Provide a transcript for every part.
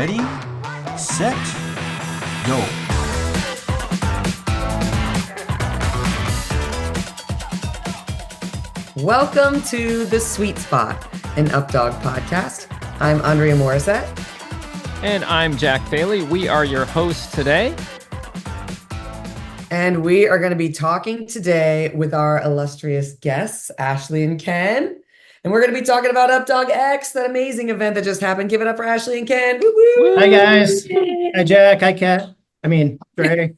Ready, set, go. Welcome to The Sweet Spot, an UpDog podcast. I'm Andrea Morissette. And I'm Jack Bailey. We are your hosts today. And we are going to be talking today with our illustrious guests, Ashley and Ken. And we're going to be talking about UpDog X, that amazing event that just happened. Give it up for Ashley and Ken. Woo-woo! Hi, guys. Hi, Jack. Hi, Kat. Dre.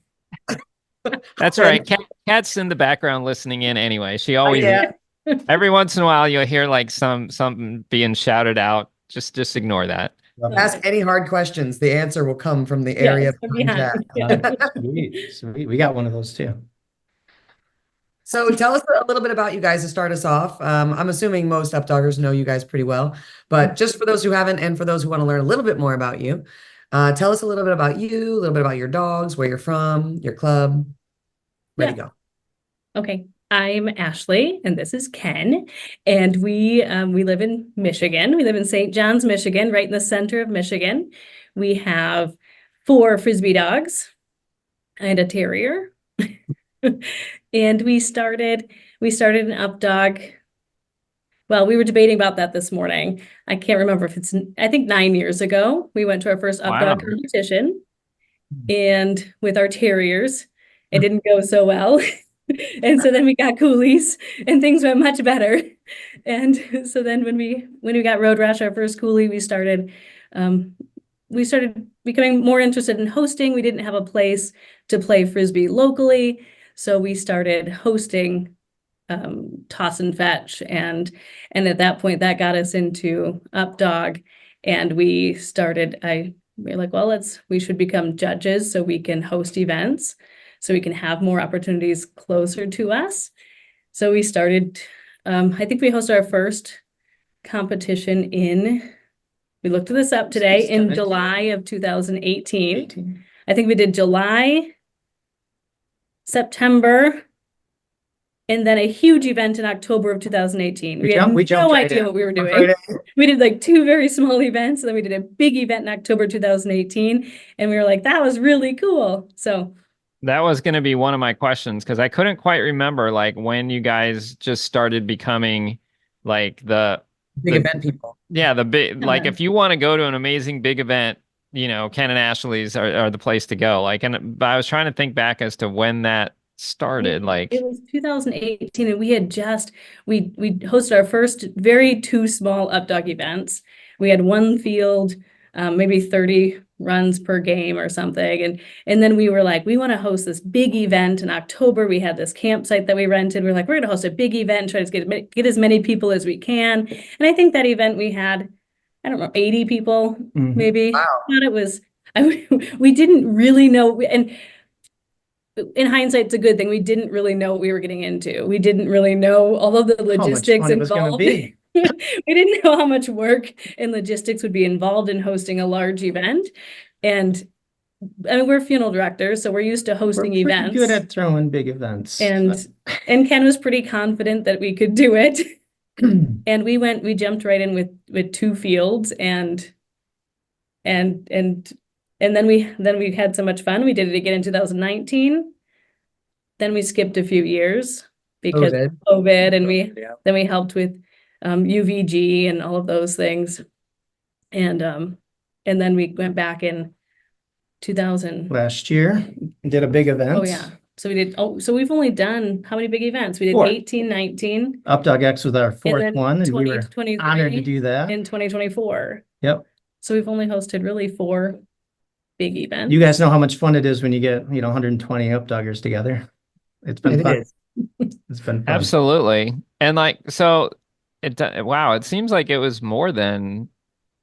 That's right. Kat's in the background listening in anyway. She always, Yeah. every once in a while, you'll hear like something being shouted out. Just ignore that. Ask any hard questions. The answer will come from the area behind Jack. Sweet. We got one of those too. So tell us a little bit about you guys to start us off. I'm assuming most UpDoggers know you guys pretty well, but just for those who haven't and for those who want to learn a little bit more about you, tell us a little bit about you, a little bit about your dogs, where you're from, your club. Ready, go. Okay, I'm Ashley, and this is Ken, and we live in Michigan. We live in St. John's, Michigan, right in the center of Michigan. We have 4 Frisbee dogs and a terrier. And we started an UpDog. Well, we were debating about that this morning. I can't remember if I think 9 years ago, we went to our first UpDog competition, and with our terriers, it didn't go so well. And so then we got coolies and things went much better. And so then when we got Road Rash, our first coolie, we started becoming more interested in hosting. We didn't have a place to play Frisbee locally. So we started hosting toss and fetch. And at that point that got us into UpDog. And we were like, well, we should become judges so we can host events, so we can have more opportunities closer to us. So we started, I think we hosted our first competition we looked this up today, in July of 2018. I think we did July, September, and then a huge event in October of 2018. We had no idea what we were doing. We did like 2 very small events, and then we did a big event in October 2018, and we were like, that was really cool. So that was going to be one of my questions, because I couldn't quite remember like when you guys just started becoming like the big event people. Yeah, the big, like if you want to go to an amazing big event, Ken and Ashley's are the place to go. But I was trying to think back as to when that started. It was 2018, and we hosted our first 2 small UpDog events. We had one field, maybe 30 runs per game or something, and then we were like, we want to host this big event in October. We had this campsite that we rented. We're like, we're going to host a big event and try to get as many people as we can. And I think that event we had, I don't know, 80 people, maybe. Wow. But it was, we didn't really know, and in hindsight, it's a good thing. We didn't really know what we were getting into. We didn't really know all of the logistics involved. We didn't know how much work and logistics would be involved in hosting a large event. And I mean, we're funeral directors, so we're used to hosting events. Good at throwing big events. And Ken was pretty confident that we could do it. And we jumped right in with 2 fields, and then we had so much fun. We did it again in 2019. Then we skipped a few years because of COVID, and then we helped with UVG and all of those things. And then we went back in 2000 last year, did a big event. Oh yeah. So we've only done how many big events? We did 4. 18, 19. UpDog X was our 4th one, and we were 2023 honored to do that in 2024. Yep. So we've only hosted really 4 big events. You guys know how much fun it is when you get 120 UpDoggers together. It's been fun. It's been fun. Absolutely. And it seems like it was more than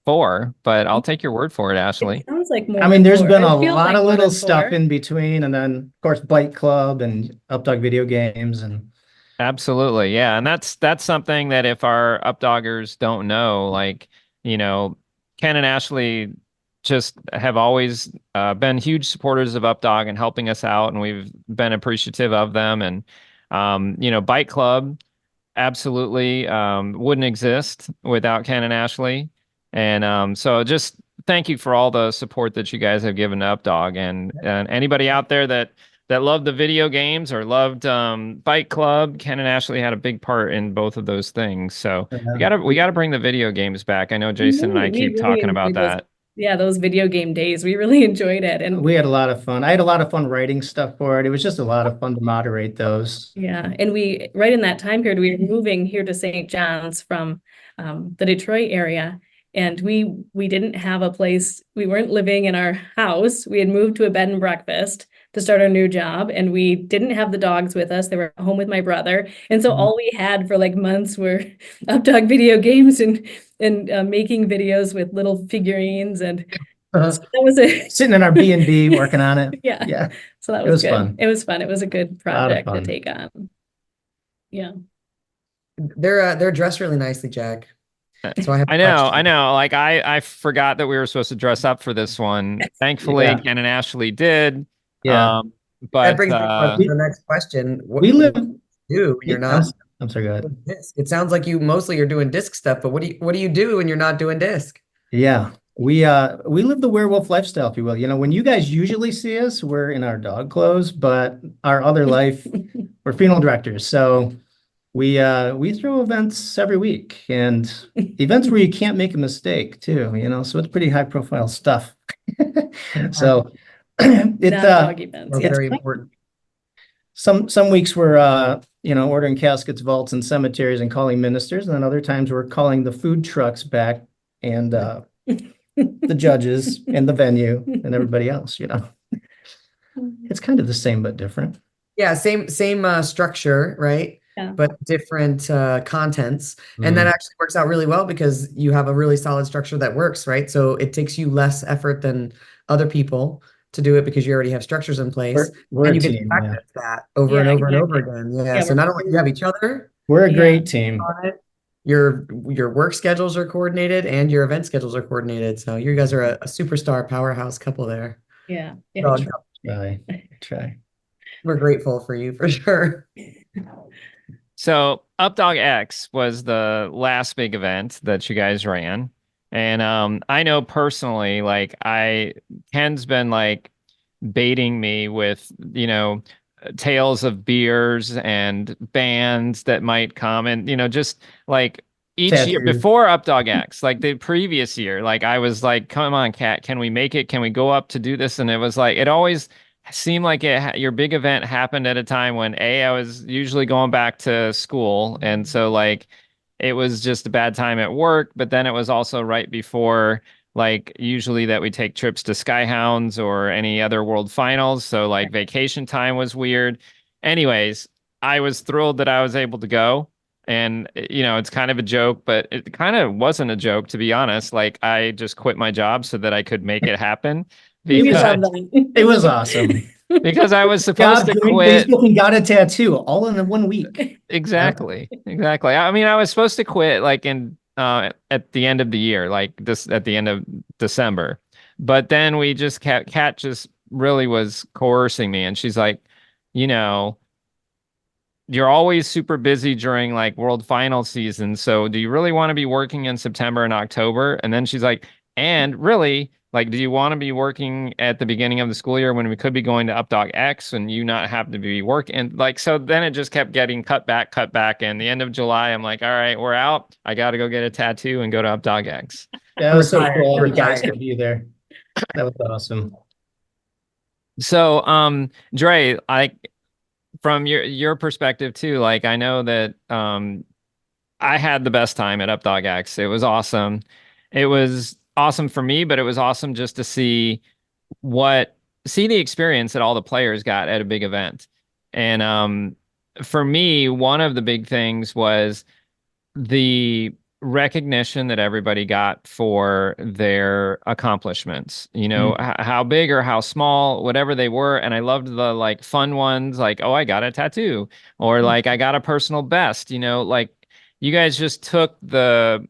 4, but I'll take your word for it, Ashley. It sounds like more. There's been a lot of little stuff in between, and then of course Bike Club and UpDog video games and Absolutely. Yeah. And that's something that if our UpDoggers don't know, Ken and Ashley just have always been huge supporters of UpDog and helping us out, and we've been appreciative of them. And Bike Club absolutely wouldn't exist without Ken and Ashley. And so just thank you for all the support that you guys have given to UpDog, and anybody out there that loved the video games or loved Bike Club. Ken and Ashley had a big part in both of those things. So we gotta bring the video games back. I know Jason and I keep talking about that. Yeah, those video game days, we really enjoyed it. And we had a lot of fun. I had a lot of fun writing stuff for it. It was just a lot of fun to moderate those. Yeah, and we, right in that time period, we were moving here to St. John's from the Detroit area. And we didn't have a place. We weren't living in our house. We had moved to a bed and breakfast to start our new job, and we didn't have the dogs with us. They were home with my brother, and so all we had for like months were UpDog video games and making videos with little figurines, and so that was sitting in our B&B working on it. Yeah. So that was good. Fun. It was fun. It was a good project to take on. Yeah. They're dressed really nicely, Jack. So I know. Like I forgot that we were supposed to dress up for this one. Thankfully, Ken and Ashley did. Yeah. But that brings me to the next question. What we live. You're not. I'm sorry. Go ahead. It sounds like you mostly are doing disc stuff, but what do you do when you're not doing disc? Yeah, we live the werewolf lifestyle, if you will. You know, when you guys usually see us, we're in our dog clothes, but our other life, we're funeral directors. So we throw events every week, and events where you can't make a mistake too, you know, so it's pretty high profile stuff. So dog events, it's very important. Some weeks we're ordering caskets, vaults, and cemeteries and calling ministers, and then other times we're calling the food trucks back and the judges and the venue and everybody else, you know. It's kind of the same but different. Yeah, same structure, right? Yeah. But different contents. And that actually works out really well because you have a really solid structure that works, right? So it takes you less effort than other people to do it because you already have structures in place. We're and a you team, get to practice that over and over and over again. Yeah. So not only do you have each other, we're a great team. Your work schedules are coordinated and your event schedules are coordinated. So you guys are a superstar powerhouse couple there. Yeah. Try. We're grateful for you for sure. So UpDog X was the last big event that you guys ran. And I know personally, like Ken's been like baiting me with, you know, tales of beers and bands that might come, and, you know, just like each year before UpDog X, like the previous year, like I was like, come on, Kat, can we make it? Can we go up to do this? And it was like, it always seemed like your big event happened at a time when I was usually going back to school. And so like, it was just a bad time at work, but then it was also right before, like, usually that we take trips to Skyhounds or any other World Finals. So like vacation time was weird. Anyways, I was thrilled that I was able to go. And, you know, it's kind of a joke, but it kind of wasn't a joke, to be honest. Like, I just quit my job so that I could make it happen. It was awesome. Because I was supposed to quit. And got a tattoo all in 1 week. Exactly. I mean, I was supposed to quit like at the end of the year, like this at the end of December. But then we just Kat just really was coercing me, and she's like, you know, you're always super busy during like World Final season. So do you really want to be working in September and October? And then she's like, and really, like, do you want to be working at the beginning of the school year when we could be going to UpDog X and you not have to be working? And like, so then it just kept getting cut back. And the end of July, I'm like, all right, we're out. I got to go get a tattoo and go to UpDog X. That was so cool. You guys could be there. That was awesome. So, Dre, from your perspective too, like, I know that I had the best time at UpDog X. It was awesome. It was awesome for me, but it was awesome just to see the experience that all the players got at a big event. And for me, one of the big things was the recognition that everybody got for their accomplishments, you know, how big or how small, whatever they were. And I loved the like fun ones, like, oh, I got a tattoo, or like I got a personal best, you know, like you guys just took the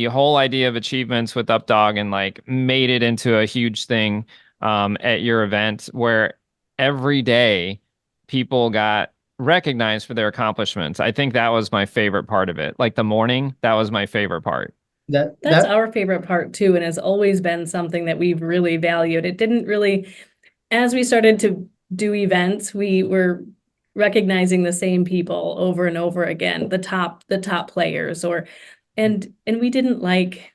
whole idea of achievements with UpDog and like made it into a huge thing at your event, where every day people got recognized for their accomplishments. I think that was my favorite part of it. Like the morning, that was my favorite part. That That's that our favorite part too, and has always been something that we've really valued. It didn't really, as we started to do events, we were recognizing the same people over and over again, the top players, and we didn't like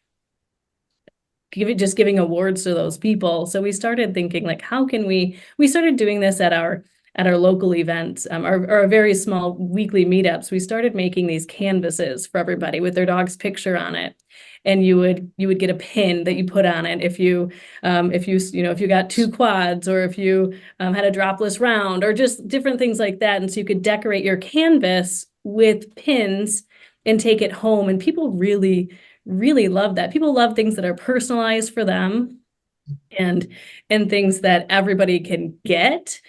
just giving awards to those people. So we started thinking like, how can we started doing this at our local events, our very small weekly meetups. We started making these canvases for everybody with their dog's picture on it. And you would get a pin that you put on it if you if you got 2 quads, or if you had a dropless round, or just different things like that. And so you could decorate your canvas with pins and take it home. And people really, really love that. People love things that are personalized for them, and things that everybody can get.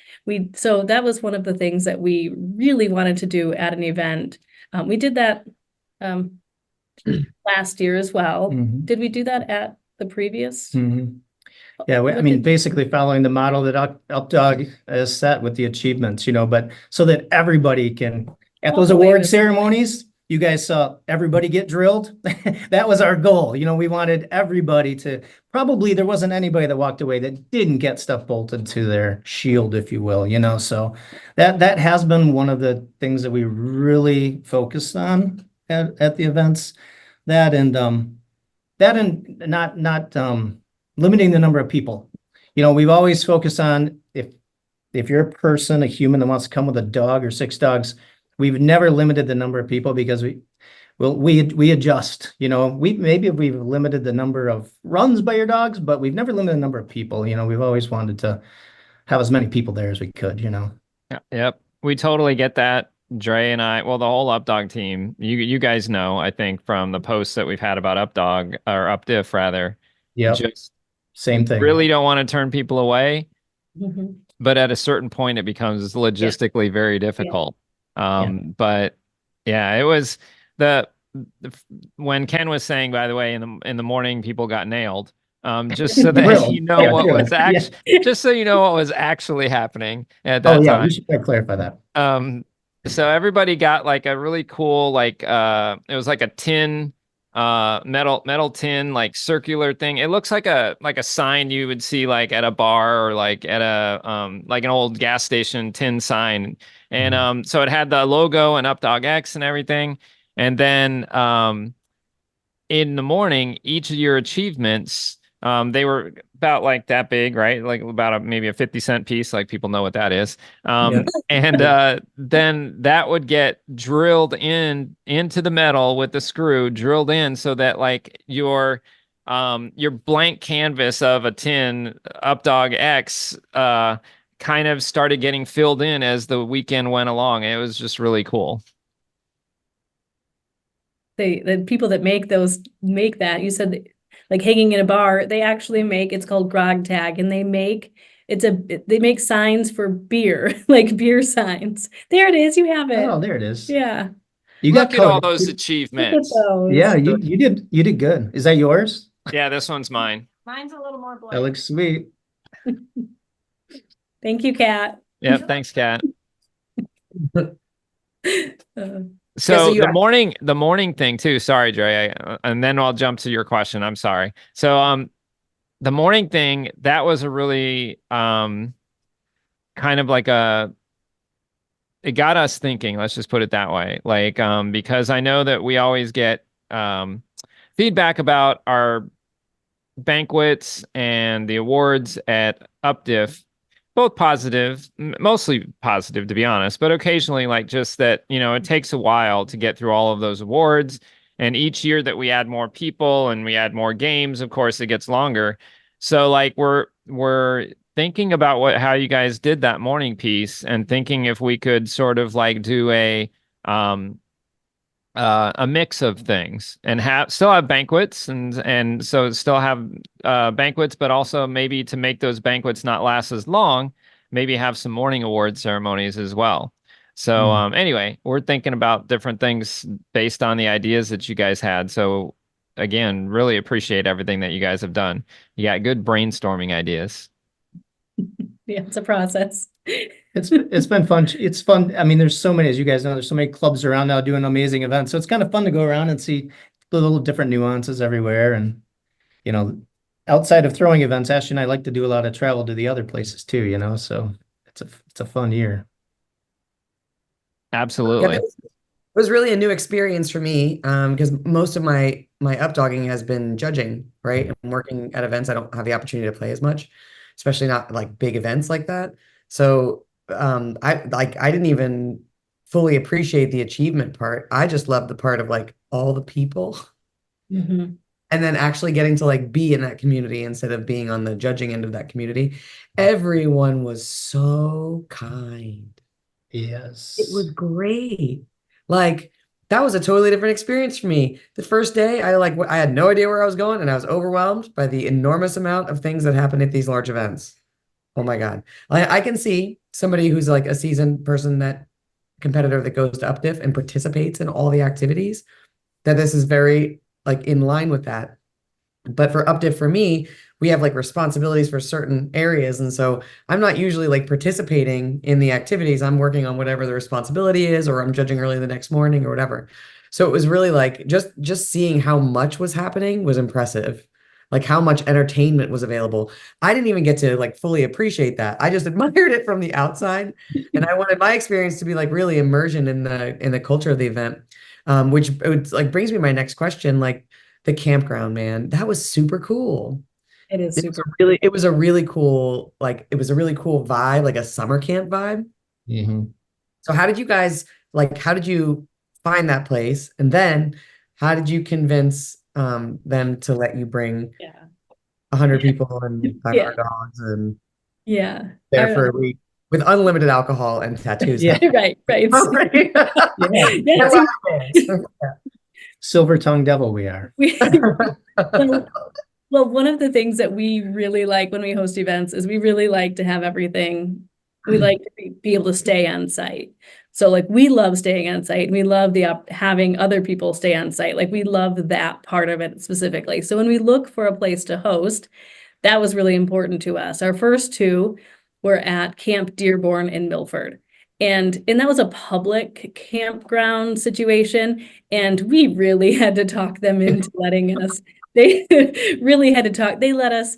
So that was one of the things that we really wanted to do at an event. We did that last year as well. Mhm. Did we do that at the previous? Mhm. Yeah, I What mean, did- basically following the model that UpDog has set with the achievements, but so that everybody can, at Walk those away award with something. ceremonies, you guys saw everybody get drilled. That was our goal. We wanted everybody to, probably there wasn't anybody that walked away that didn't get stuff bolted to their shield, if you will, so that has been one of the things that we really focused on at the events. That and not limiting the number of people. We've always focused on if you're a person, a human that wants to come with a dog or 6 dogs, we've never limited the number of people because we adjust. We've limited the number of runs by your dogs, but we've never limited the number of people. We've always wanted to have as many people there as we could. Yeah, yep, we totally get that. Dre and I, well, the whole UpDog team, you guys know, I think from the posts that we've had about UpDog, or UpDiff rather, Yeah, just same thing. really don't want to turn people away, Mhm. but at a certain point it becomes logistically very difficult. But yeah, it was the when Ken was saying, by the way, in the morning people got nailed. Just so that Drilled. you know Yeah, what drilled. was actually, just so you know what was actually happening at Oh that yeah, time. we should clarify that. So everybody got like a really cool, like it was like a tin, metal tin, like circular thing. It looks like a sign you would see like at a bar, or like at a like an old gas station tin sign. And so it had the logo and UpDog X and everything. And then in the morning, each of your achievements, they were about like that big, right? Like about maybe a 50-cent piece, like people know what that is. Yeah. And then that would get drilled into the metal with the screw drilled in, so that like your blank canvas of a tin UpDog X kind of started getting filled in as the weekend went along. It was just really cool. The people that make that, you said that, like hanging in a bar, they actually it's called Grog Tag, and they make signs for beer, like beer signs. There it is, you have it. Oh, there it is. Yeah. You Look got at all code. those Look at achievements. those. Yeah, you did good. Is that yours? Yeah, this one's mine. Mine's a little more That blank. looks sweet. Thank you, Kat. Yep, thanks, Kat. so So you the morning thing too. Sorry, Dre, and then I'll jump to your question. I'm sorry. So the morning thing, that was a really kind of like it got us thinking. Let's just put it that way. Like because I know that we always get feedback about our banquets and the awards at UpDiff, both positive, mostly positive, to be honest, but occasionally like just that, it takes a while to get through all of those awards. And each year that we add more people and we add more games, of course, it gets longer. So like we're thinking about how you guys did that morning piece, and thinking if we could sort of like do a mix of things, and still have banquets, and so still have banquets, but also maybe to make those banquets not last as long, maybe have some morning award ceremonies as well. So anyway, we're thinking about different things based on the ideas that you guys had. So again, really appreciate everything that you guys have done. You got good brainstorming ideas. Yeah, it's a process. It's been fun. It's fun. I mean, there's so many, as you guys know, there's so many clubs around now doing amazing events. So it's kind of fun to go around and see the little different nuances everywhere. And, outside of throwing events, Ashley and I like to do a lot of travel to the other places too, so it's a fun year. Absolutely. It was really a new experience for me because most of my updogging has been judging, right? And working at events, I don't have the opportunity to play as much, especially not like big events like that. So I didn't even fully appreciate the achievement part. I just loved the part of like all the people Mhm. and then actually getting to like be in that community instead of being on the judging end of that community. Everyone was so kind. It was Yes. great. Like that was a totally different experience for me. The first day, I had no idea where I was going, and I was overwhelmed by the enormous amount of things that happen at these large events. Oh my God. I can see somebody who's like a seasoned person that competitor that goes to UpDiff and participates in all the activities, that this is very like in line with that. But for UpDiff, for me, we have like responsibilities for certain areas. And so I'm not usually like participating in the activities. I'm working on whatever the responsibility is, or I'm judging early the next morning or whatever. So it was really like just seeing how much was happening was impressive. Like how much entertainment was available. I didn't even get to like fully appreciate that. I just admired it from the outside. And I wanted my experience to be like really immersion in the culture of the event. Which like brings me to my next question, like the campground, man. That was super cool. It is super. It was a really cool, like it was a really cool vibe, like a summer camp vibe. Mhm. So how did you find that place? And then how did you convince them to let you bring Yeah. 100 people and Yeah. 500 dogs and Yeah. there for a week with unlimited alcohol and tattoos? Yeah. Right. Right. Yeah. Yeah. Silver tongue devil we are. Well, well, one of the things that we really like when we host events is we really like to have everything. We like to be able to stay on site. So like we love staying on site. We love having other people stay on site. Like we love that part of it specifically. So when we look for a place to host, that was really important to us. Our first two were at Camp Dearborn in Milford. And that was a public campground situation. And we really had to talk them into letting us. They really had to talk. They let us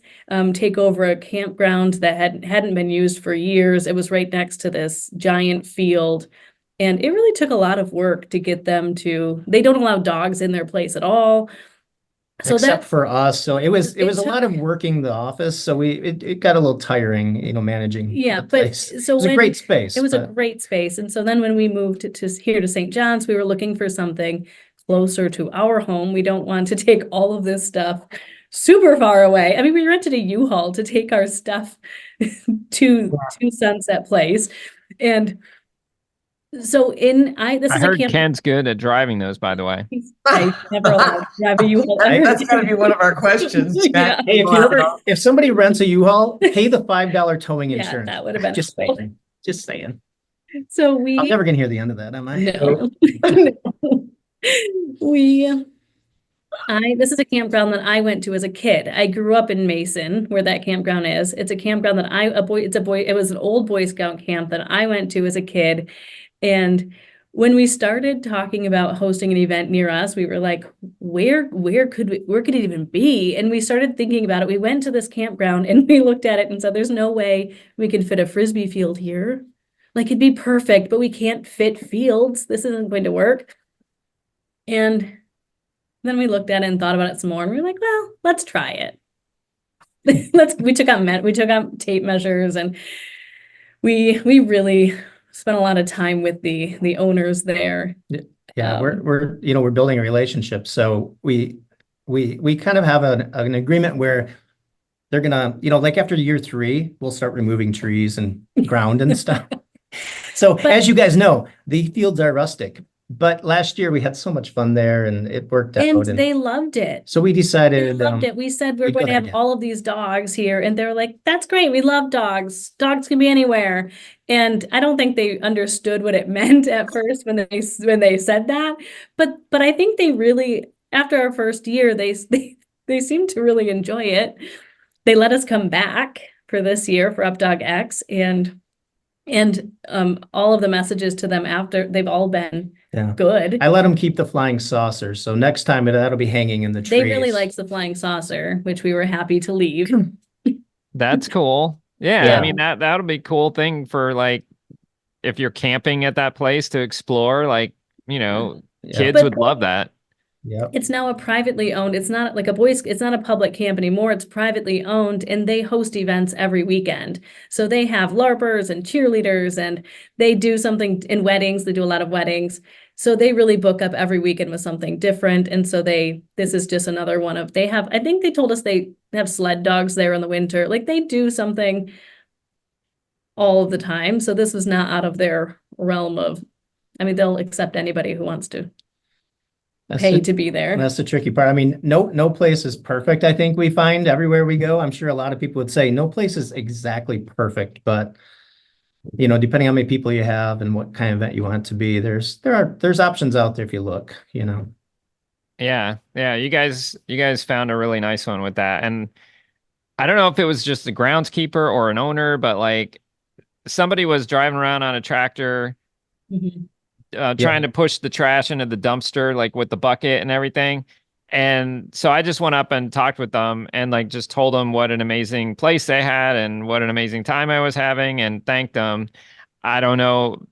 take over a campground that hadn't been used for years. It was right next to this giant field. And it really took a lot of work to get them to, they don't allow dogs in their place at all. So Except that for us. So it was it a lot of working the office. So it got a little tiring, managing Yeah, the but place. It so was a when great space, it was a but great space. And so then when we moved to here to St. John's, we were looking for something closer to our home. We don't want to take all of this stuff super far away. I mean, we rented a U-Haul to take our stuff to Sunset Place. And so this I is a heard camp. Ken's good at driving those, by the way. I never allowed to drive a U-Haul ever That's gotta be one of our questions, Jack. Yeah. hey, if somebody rents a U-Haul, pay the $5 towing Yeah, insurance. that would have been Just cool. saying. Just saying. So I'm never gonna hear the end of that, am I? No. This is a campground that I went to as a kid. I grew up in Mason, where that campground is. It's a campground that it was an old Boy Scout camp that I went to as a kid. And when we started talking about hosting an event near us, we were like, where could it even be? And we started thinking about it. We went to this campground and we looked at it and said, there's no way we could fit a Frisbee field here. Like it'd be perfect, but we can't fit fields. This isn't going to work. And then we looked at it and thought about it some more, and we were like, well, let's try it. We took out tape measures, and we really spent a lot of time with the owners there. Yeah, we're building a relationship. So we kind of have an agreement where they're gonna, like after year 3, we'll start removing trees and ground and stuff. So as you guys know, the fields are rustic. But last year we had so much fun there and it worked out. And they loved it. So we decided. They loved it. We said we're we'd going go to have there again. all of these dogs here. And they were like, that's great. We love dogs. Dogs can be anywhere. And I don't think they understood what it meant at first when they said that. But I think they really, after our first year, they seemed to really enjoy it. They let us come back for this year for UpDog X. And And all of the messages to them after, they've all been Yeah. good. I let them keep the flying saucers, so next time that'll be hanging in the trees. They really likes the flying saucer, which we were happy to leave. That's cool. Yeah, Yeah. I mean that'll be a cool thing for like if you're camping at that place to explore, like, Yeah. kids But- would love that. Yep. It's now a privately owned, it's not like it's not a public camp anymore. It's privately owned and they host events every weekend. So they have LARPers and cheerleaders and they do something in weddings. They do a lot of weddings. So they really book up every weekend with something different. And so this is just another one of, I think they told us they have sled dogs there in the winter. Like they do something all of the time. So this was not out of their realm of, I mean, they'll accept anybody who wants to pay to be there. That's the tricky part. I mean, no place is perfect. I think we find everywhere we go. I'm sure a lot of people would say no place is exactly perfect, but depending on how many people you have and what kind of event you want it to be, there's options out there if you look, Yeah. You guys found a really nice one with that. And I don't know if it was just a groundskeeper or an owner, but like somebody was driving around on a tractor Mhm. trying to push the trash into the dumpster, like with the bucket and everything. And so I just went up and talked with them and like just told them what an amazing place they had and what an amazing time I was having and thanked them. I don't know,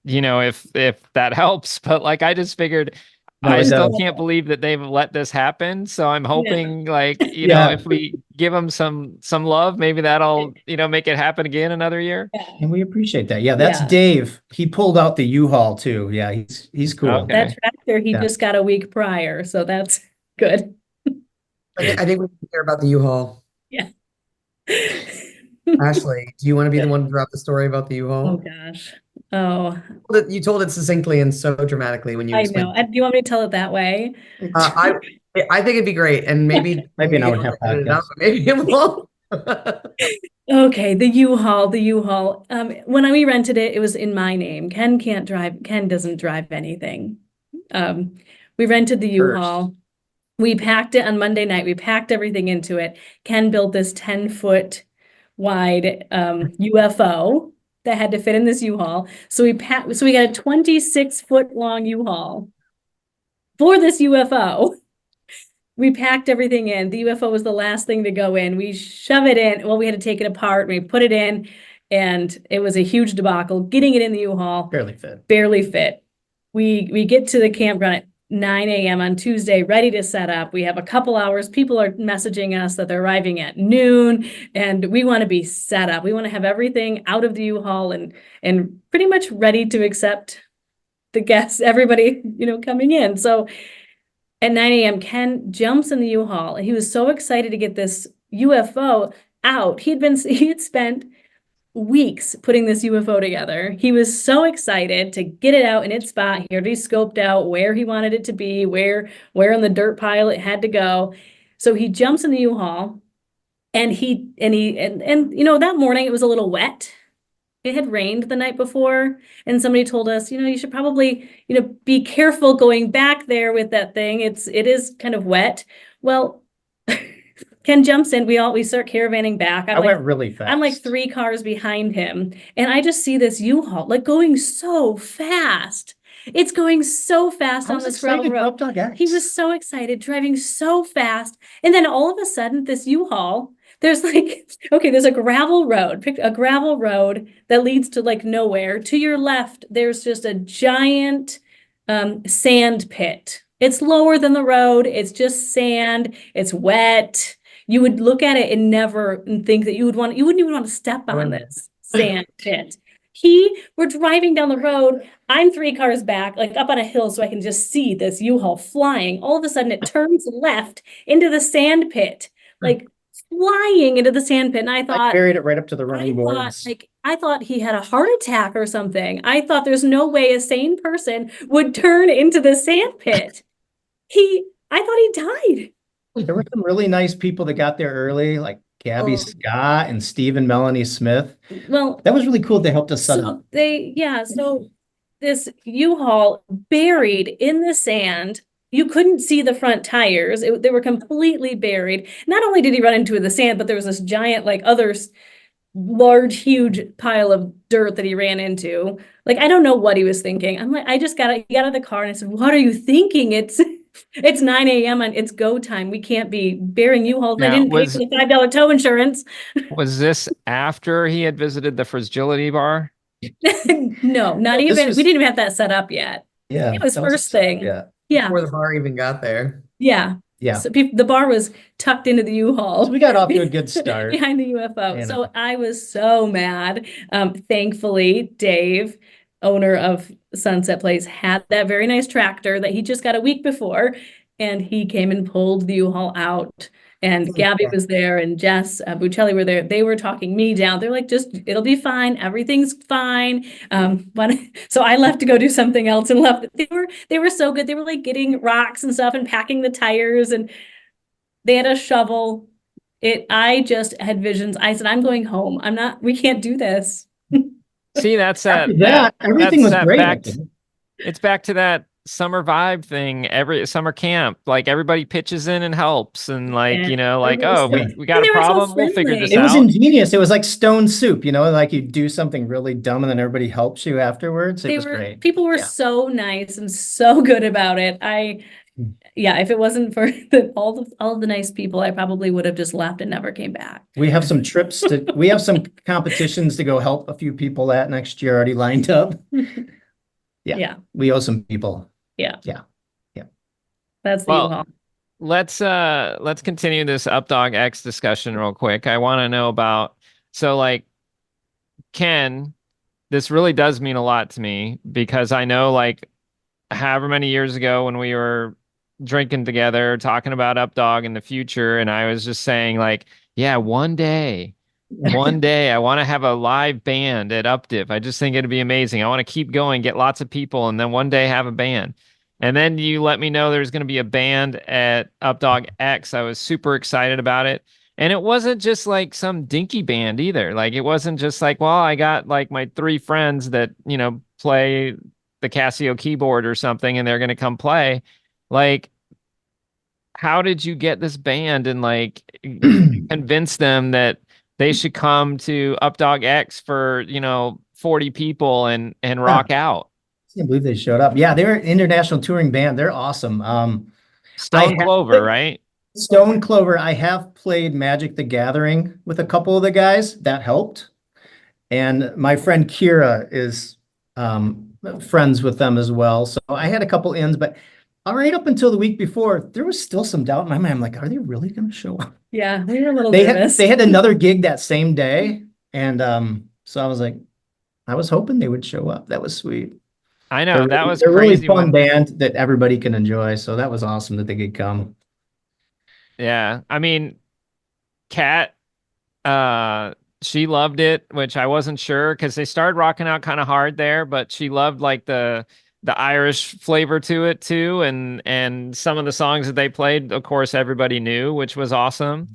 if that helps, but like I just figured No, I it still does. can't believe that they've let this happen. So I'm hoping like, Yeah. if we give them some love, maybe that'll, make it happen again another year. And we appreciate that. Yeah, that's Yeah. Dave. He pulled out the U-Haul too. Yeah, he's cool. Okay. That tractor he Yeah. just got a week prior, so that's good. I think we can hear about the U-Haul. Yeah. Ashley, do you want to be the one to drop the story about the Oh U-Haul? gosh. Oh, You told it succinctly and so dramatically when you I explained know. Do you want me to tell it that way? I think it'd be great, and maybe Maybe an hour and a half it'll edit it out, podcast. but maybe it won't. Okay, the U-Haul. When we rented it, it was in my name. Ken can't drive. Ken doesn't drive anything. We rented the U-Haul. We packed it on Monday night. We packed everything into it. Ken built this 10-foot wide UFO that had to fit in this U-Haul. So we got a 26-foot long U-Haul for this UFO. We packed everything in. The UFO was the last thing to go in. We shove it in. Well, we had to take it apart. We put it in, and it was a huge debacle. Getting it in the U-Haul. Barely fit. We get to the campground at 9 a.m. on Tuesday, ready to set up. We have a couple hours. People are messaging us that they're arriving at noon, and we want to be set up. We want to have everything out of the U-Haul and pretty much ready to accept the guests, everybody, coming in. So at 9 a.m., Ken jumps in the U-Haul, and he was so excited to get this UFO out. He had spent weeks putting this UFO together. He was so excited to get it out in its spot. He already scoped out where he wanted it to be, where in the dirt pile it had to go. So he jumps in the U-Haul, and that morning it was a little wet. It had rained the night before, and somebody told us, you should probably, be careful going back there with that thing. It is kind of wet. Well, Ken jumps in. We start caravanning back. I went really fast. I'm like 3 cars behind him, and I just see this U-Haul like going so fast. It's going so fast on this gravel road. UpDog X. He was so excited, driving so fast, and then all of a sudden, this U-Haul. There's there's a gravel road that leads to like nowhere. To your left, there's just a giant sand pit. It's lower than the road. It's just sand. It's wet. You would look at it and never think that you wouldn't even want to step on this sand pit. We're driving down the road. I'm 3 cars back, like up on a hill, so I can just see this U-Haul flying. All of a sudden, it turns left into the sand pit, like flying into the sand pit. And I thought, buried it right up to the running boards. I thought he had a heart attack or something. I thought there's no way a sane person would turn into the sand pit. I thought he died. There were some really nice people that got there early, like Gabby Scott and Steve and Melanie Smith. Well, that was really cool. They helped us set up. So this U-Haul buried in the sand. You couldn't see the front tires. They were completely buried. Not only did he run into the sand, but there was this giant, large, huge pile of dirt that he ran into. Like, I don't know what he was thinking. I'm like, he got out of the car and I said, what are you thinking? It's 9 a.m. and it's go time. We can't be bearing U-Hauls. I Now, didn't pay for the $5 tow insurance. was this after he had visited the fragility bar? No, not this even. was- We didn't even have that set up yet. Yeah. It was that first thing. Yeah. Yeah. Before the bar even got there. Yeah. Yeah. So the bar was tucked into the U-Haul. So we got off to a good start. Behind the UFO. You So know. I was so mad. Thankfully, Dave, owner of Sunset Place, had that very nice tractor that he just got a week before, and he came and pulled the U-Haul out. And Gabby was there, and Jess Buccelli were there. They were talking me down. They're like, just, it'll be fine. Everything's fine. So I left to go do something else and left. They were so good. They were like getting rocks and stuff and packing the tires, and they had a shovel. I just had visions. I said, I'm going home. We can't do this. See, that's Everything was great. It's back to that summer vibe thing. Every summer camp, like everybody pitches in and helps, and like, Yeah. like, Everybody oh, was we got a they were so problem, we'll figure friendly. this It was out. ingenious. It was like stone soup, like you do something really dumb and then everybody helps you afterwards. It was great. People were Yeah. so nice and so good about it. If it wasn't for all of the nice people, I probably would have just left and never came back. We have some we have some competitions to go help a few people at next year already lined up. Yeah. Yeah. We owe some people. That's the Well, U-Haul. let's continue this UpDog X discussion real quick. I want to know about, so like, Ken, this really does mean a lot to me, because I know, like, however many years ago when we were drinking together talking about UpDog in the future, and I was just saying, like, yeah, one day I want to have a live band at UpDiv. I just think it'd be amazing. I want to keep going, get lots of people, and then one day have a band. And then you let me know there's going to be a band at UpDog X. I was super excited about it. And it wasn't just like some dinky band either. Like, it wasn't just like, well, I got like my 3 friends that, play the Casio keyboard or something, and they're going to come play. Like, how did you get this band and like convince them that they should come to UpDog X for, 40 people and rock out? I can't believe they showed up. Yeah, they're an international touring band. They're awesome. Stone Clover, right? Stone Clover. I have played Magic the Gathering with a couple of the guys. That helped. And my friend Kira is friends with them as well. So I had a couple ins, but right up until the week before, there was still some doubt in my mind. I'm like, are they really going to show up? Yeah, we were a little They nervous. had another gig that same day. And so I was like, I was hoping they would show up. That was sweet. I know, that was they're crazy. Really fun band that everybody can enjoy. So that was awesome that they could come. Yeah, I mean, Kat, she loved it, which I wasn't sure, because they started rocking out kind of hard there, but she loved like the Irish flavor to it too, and some of the songs that they played, of course, everybody knew, which was awesome.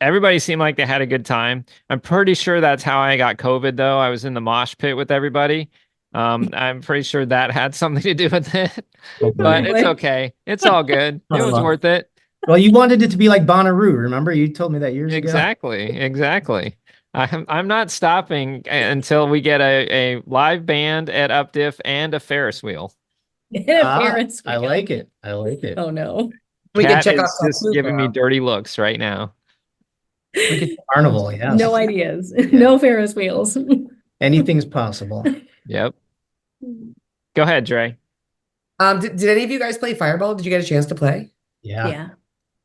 Everybody seemed like they had a good time. I'm pretty sure that's how I got COVID, though. I was in the mosh pit with everybody. I'm pretty sure that had something to do with it, but it's okay. It's all good. It was worth it. Well, you wanted it to be like Bonnaroo. Remember, you told me that years ago. Exactly. I'm not stopping until we get a live band at UpDiff and a Ferris wheel. Ferris I wheel. like it. I like it. Oh no. We can Kat check is out just giving me dirty looks right now. We could carnival, yes. No ideas. No Ferris wheels. Anything's possible. Yep. Go ahead, Dre. Did any of you guys play Fireball? Did you get a chance to play? Yeah.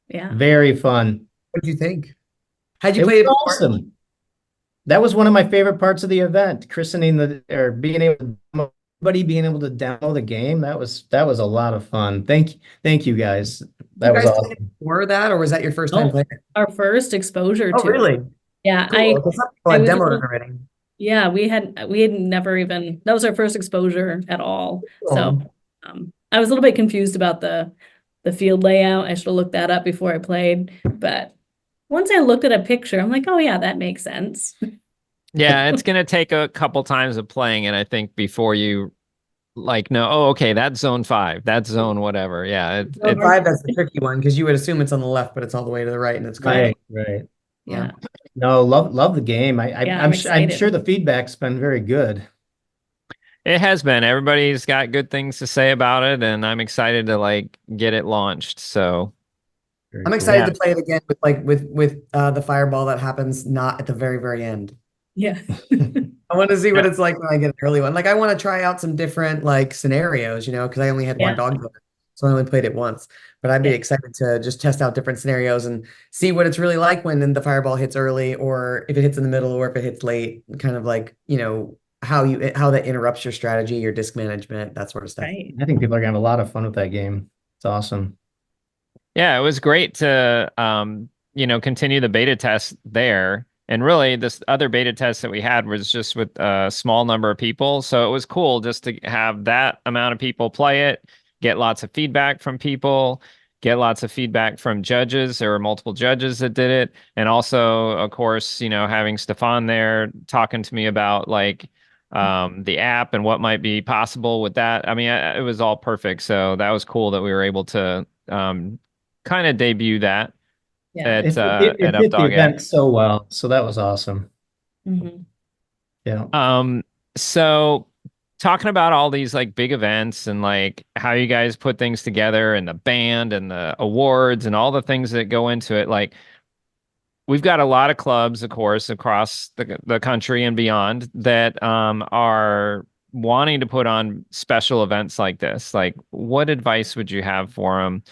Yeah. Very fun. What did you think? Had you It played it was before? awesome. That was one of my favorite parts of the event, christening or being able to demo the game. That was a lot of fun. Thank you guys. That You was guys played awesome. it before that, or was that your first time Oh, playing it? Our first exposure Oh, to it. really? Yeah, Cool. 'Cause some people I had was a demoed little- it already. Yeah, we had never even, that was our first exposure at all. So I was a little bit confused about the field layout. I should have looked that up before I played. But once I looked at a picture, I'm like, oh yeah, that makes sense. Yeah, it's gonna take a couple times of playing it, I think, before you like know, oh, okay, that's zone 5, that's zone whatever. Yeah, Zone 5, that's the tricky one, because you would assume it's on the left, but it's all the way to the right, and it's Right, correct. right. Yeah. No, love the game. Yeah, I'm I'm sure, I'm excited. sure the feedback's been very good. It has been. Everybody's got good things to say about it, and I'm excited to like get it launched. So Very I'm cool. excited yeah. to play it again with like with the fireball that happens not at the very, very end. Yeah. I want to see what Yeah. it's like when I get an early one. Like I want to try out some different like scenarios, because I only had one Yeah. dog there, so I only played it once. But I'd be Yeah. excited to just test out different scenarios and see what it's really like when the fireball hits early, or if it hits in the middle, or if it hits late. Kind of like how that interrupts your strategy, your disc management, that sort of stuff. Right. I think people are gonna have a lot of fun with that game. It's awesome. Yeah, it was great to continue the beta test there. And really this other beta test that we had was just with a small number of people. So it was cool just to have that amount of people play it, get lots of feedback from people, get lots of feedback from judges. There were multiple judges that did it. And also, of course, having Stefan there talking to me about like the app and what might be possible with that. I mean, it was all perfect. So that was cool that we were able to kind of debut that Yeah. at It fit the UpDog event X. so well, so that was awesome. Mhm. Yeah. So talking about all these like big events and like how you guys put things together and the band and the awards and all the things that go into it, like we've got a lot of clubs, of course, across the country and beyond that are wanting to put on special events like this. Like, what advice would you have for them?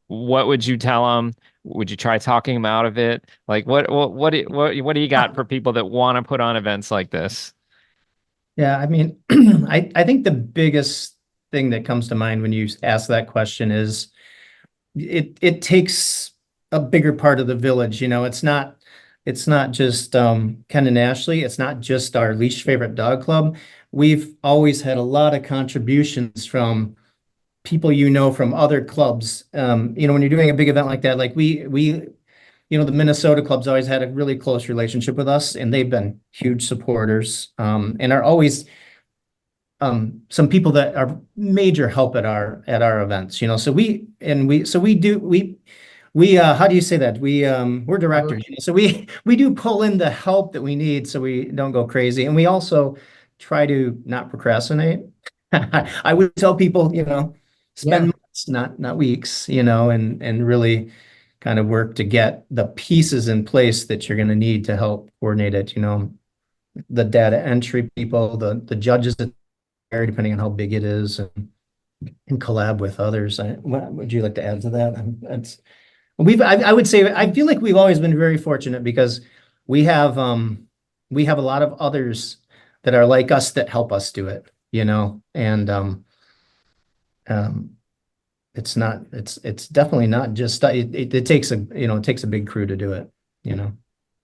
What would you tell them? Would you try talking them out of it? Like, what do you got for people that want to put on events like this? Yeah, I mean, I think the biggest thing that comes to mind when you ask that question is it takes a bigger part of the village. It's not just Ken and Ashley. It's not just our least favorite dog club. We've always had a lot of contributions from people from other clubs. When you're doing a big event like that, like the Minnesota club's always had a really close relationship with us, and they've been huge supporters, and are always some people that are major help at our events. So we how do you say that? We're directors, so we do pull in the help that we need so we don't go crazy, and we also try to not procrastinate. I would tell people, spend months, not weeks, and really kind of work to get the pieces in place that you're going to need to help coordinate it. The data entry people, the judges that are, depending on how big it is, and collab with others. What would you like to add to that? I would say, I feel like we've always been very fortunate because we have a lot of others that are like us that help us do it, and it's definitely not just it takes a big crew to do it.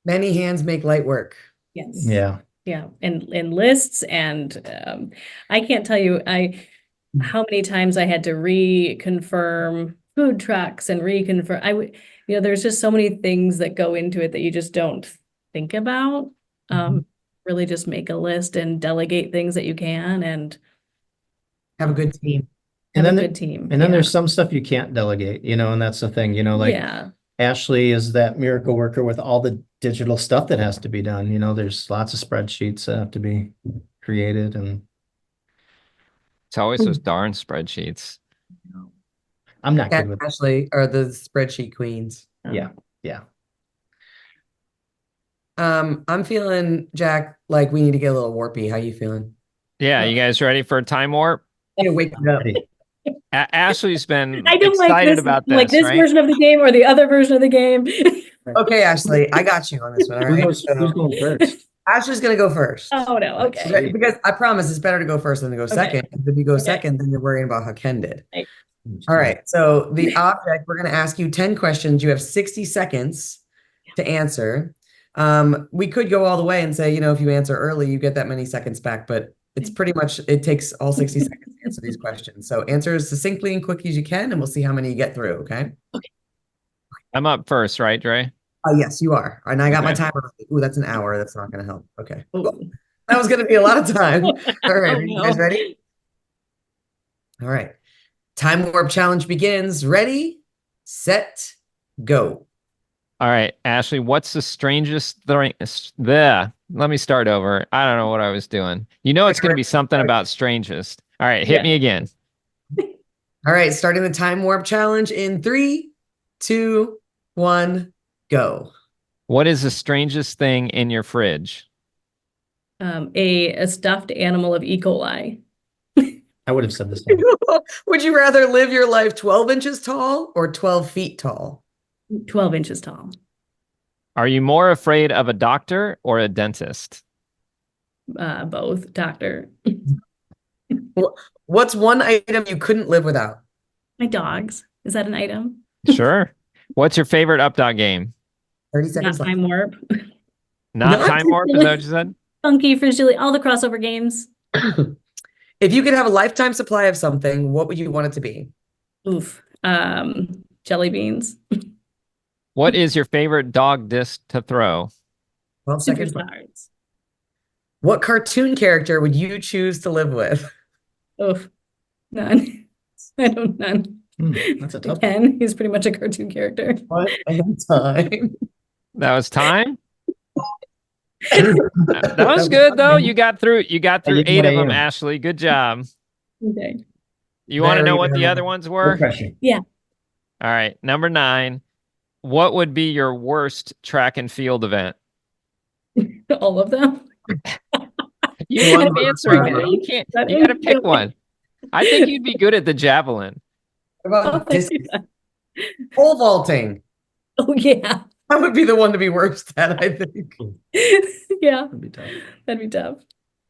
Many hands make light work. Yes. Yeah. Yeah. And lists and I can't tell you how many times I had to reconfirm food trucks and reconfirm. There's just so many things that go into it that you just don't think about. Really just make a list and delegate things that you can and Have a good team. have a then good team. And then there's some stuff you can't delegate, and that's the thing, like Yeah. Ashley is that miracle worker with all the digital stuff that has to be done. There's lots of spreadsheets that have to be created, and It's always those darn spreadsheets. I'm not Cat good with Ashley are the spreadsheet queens. Yeah. I'm feeling, Jack, like we need to get a little warpy. How you feeling? Yeah, you guys ready for a time warp? Yeah, wake me up. Ashley's been I don't like excited this, about like this, this right? version of the game or the other version of the game. Okay, Ashley, I got you on this one. All right. Who's going first? Ashley's gonna go first. Oh no, okay. Because I promise it's better to go first than to go second. Because if you go Okay. second, then you're worrying about how Ken did. Right. All right. So the object, we're gonna ask you 10 questions. You have 60 seconds to answer. We could go all the way and say, if you answer early, you get that many seconds back, but it's pretty much, it takes all 60 seconds to answer these questions. So answer as succinctly and quickly as you can, and we'll see how many you get through, okay? I'm up first, right, Dre? Yes, you are. And I got my Okay. timer. Ooh, that's an hour. That's not going to help. Okay. Ooh. That was going to be a lot of time. All right. Oh, Are you guys no. ready? All right. Time warp challenge begins. Ready, set, go. All right, Ashley, what's the strangest thing? Let me start over. I don't know what I was doing. You know it's going to be something about strangest. All right, hit Yeah. me again. All right, starting the time warp challenge in 3, 2, 1, go. What is the strangest thing in your fridge? A stuffed animal of E. coli. I would have said the same. Would you rather live your life 12 inches tall or 12 feet tall? 12 inches tall. Are you more afraid of a doctor or a dentist? Both. Doctor. What's one item you couldn't live without? My dogs. Is that an item? Sure. What's your favorite UpDog game? 30 Not seconds left. time warp. Not Not Time Warp, is that what you said? Funky, Fragile, all the crossover games. If you could have a lifetime supply of something, what would you want it to be? Oof. Jelly beans. What is your favorite dog disc to throw? 12 seconds left. Superstars. What cartoon character would you choose to live with? Oof. None. I don't none. That's a tough one. Ken, he's pretty much a cartoon character. What time? That was time? That was good though. You got through you 8 did of what I them, am. Ashley. Good job. Okay. You want to know Very what the good. other ones No were? pressure. All right. Number 9. What would be your worst track and field event? All of them. You One kept answering more. that. You can't. That You got to is pick really- one. I think you'd be good at the javelin. What Oh, about disc pole vaulting? oh yeah. That would be the one to be worst at, I think. Yeah, That'd be tough. that'd be tough.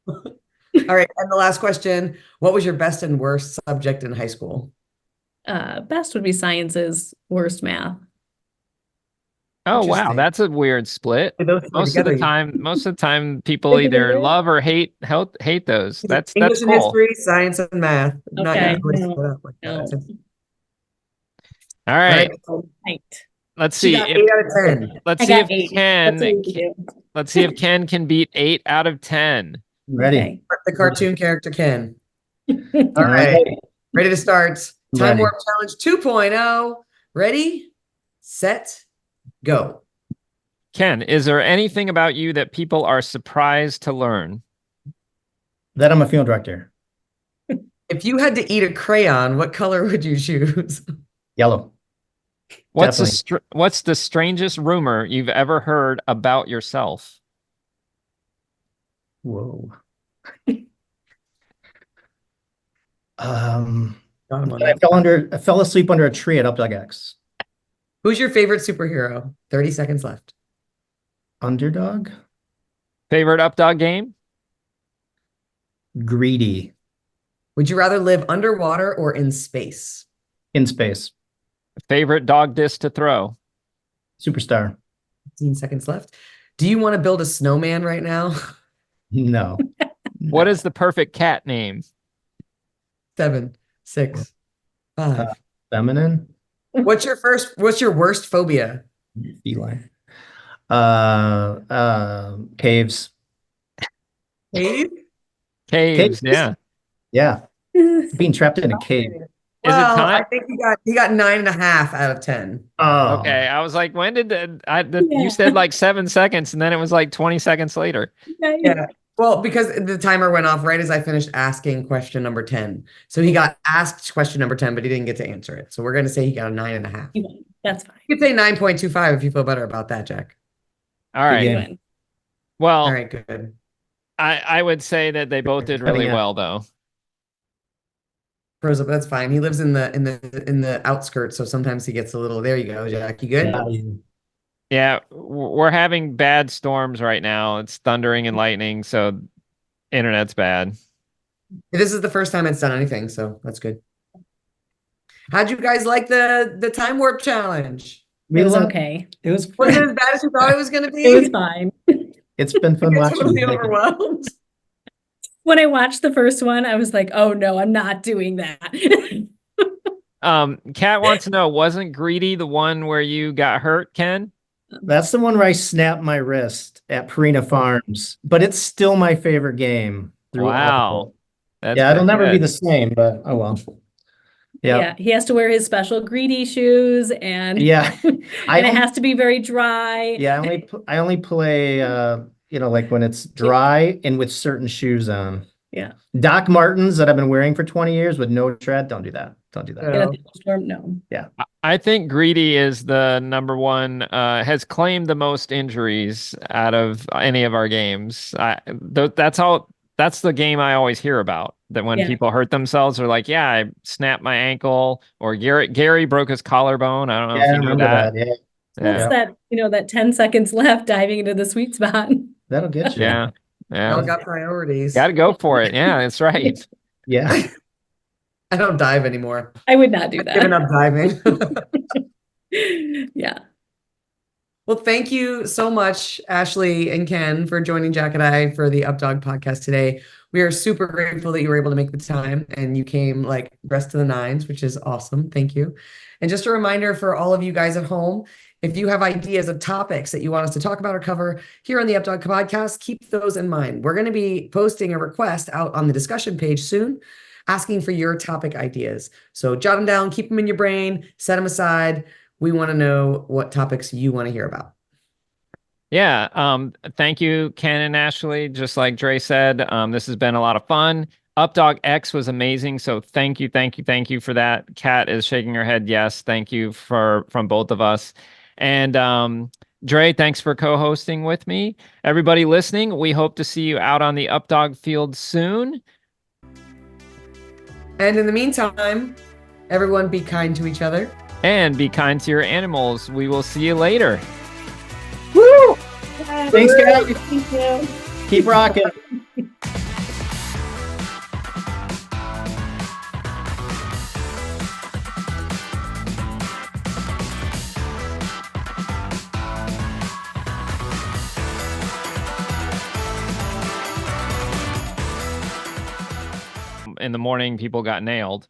All right, and the last question. What was your best and worst subject in high school? Best would be sciences, worst math. Oh wow, Interesting. that's a weird split. Those two Most of together, the time, people either Together? love or hate those. That's English and cool. history, science and math. Not Okay, usually no, split up like that. no. That's it. All All right, right, Right. let's she see got if 8 out of 10. let's I see got if 8. Ken That's what we do. let's see if Ken can beat 8 out of 10. Ready. Okay. The cartoon character Ken. All All right, right. ready to start. I'm Time ready. Warp Challenge 2.0. Ready, set, go. Ken, is there anything about you that people are surprised to learn? That I'm a field director. If you had to eat a crayon, what color would you choose? Yellow. What's the strangest rumor you've ever heard about yourself? Whoa. Got him on I that. fell asleep under a tree at UpDog X. Who's your favorite superhero? 30 seconds left. Underdog? Favorite UpDog game? Greedy. Would you rather live underwater or in space? In space. Favorite dog disc to throw? Superstar. 15 seconds left. Do you want to build a snowman right now? No. What is the perfect cat name? 7, 6, 5. Feminine? What's your worst phobia? Feline. Caves. Cave? Caves, Caves. yeah. Yeah. Being trapped in a cave. Is it Well, time? I think he got 9.5 out of 10. Oh. Okay, I was like, when did you said like 7 seconds, and then it was like 20 seconds later. Yeah. Well, because the timer went off right as I finished asking question number 10. So he got asked question number 10, but he didn't get to answer it. So we're going to say he got a 9.5. You win. That's fine. You could say 9.25 if you feel better about that, Jack. All right. game. You win. Well, All right, good. I would say that they both did really Yeah. well, though. Froze up, that's fine. He lives in the outskirts, so sometimes he gets a little. There you go, Jack. You good? Yeah, we're having bad storms right now. It's thundering and lightning, so internet's bad. This is the first time it's done anything, so that's good. How'd you guys like the time warp challenge? We It was love- okay. It was Was it fun. as bad as you thought it was going to be? It was fine. It's been fun I watching. totally you. overwhelmed. When I watched the first one, I was like, oh no, I'm not doing that. Kat wants to know, wasn't Greedy the one where you got hurt, Ken? That's the one where I snapped my wrist at Purina Farms, but it's still my favorite game. through all of Wow. it. That's Yeah, it'll pretty never be good. the same, but oh well. Yeah, he has to wear his special greedy shoes and Yeah. and I it only- has to be very dry. Yeah, I only play like when it's dry and with certain shoes on. Yeah. Doc Martens that I've been wearing for 20 years with no tread, don't do that. Don't do that. Yeah. In a thunderstorm, no. I think Greedy is the number one, has claimed the most injuries out of any of our games. That's the game I always hear about. That when Yeah. people hurt themselves, they're like, "Yeah, I snapped my ankle," or Gary broke his collarbone. I don't know Yeah, if I you knew remember that. that. Yeah, What's Yeah, that 10 seconds left diving into the sweet spot? that'll get you. yeah, Y'all yeah. got priorities. Got to go for it. Yeah, that's right. Yeah. I don't dive anymore. I would not do I've given that. up diving. Yeah. Well, thank you so much, Ashley and Ken, for joining Jack and I for the UpDog podcast today. We are super grateful that you were able to make the time and you came like dressed to the nines, which is awesome. Thank you. And just a reminder for all of you guys at home, if you have ideas of topics that you want us to talk about or cover here on the UpDog podcast, keep those in mind. We're going to be posting a request out on the discussion page soon, asking for your topic ideas. So jot them down, keep them in your brain, set them aside. We want to know what topics you want to hear about. Yeah. Thank you, Ken and Ashley. Just like Dre said, this has been a lot of fun. UpDog X was amazing. So thank you for that. Kat is shaking her head. Yes. Thank you from both of us. And Dre, thanks for co-hosting with me. Everybody listening, we hope to see you out on the UpDog field soon. And in the meantime, everyone be kind to each other. And be kind to your animals. We will see you later. Woo! Thanks, guys. Thank you. Keep rocking. In the morning, people got nailed.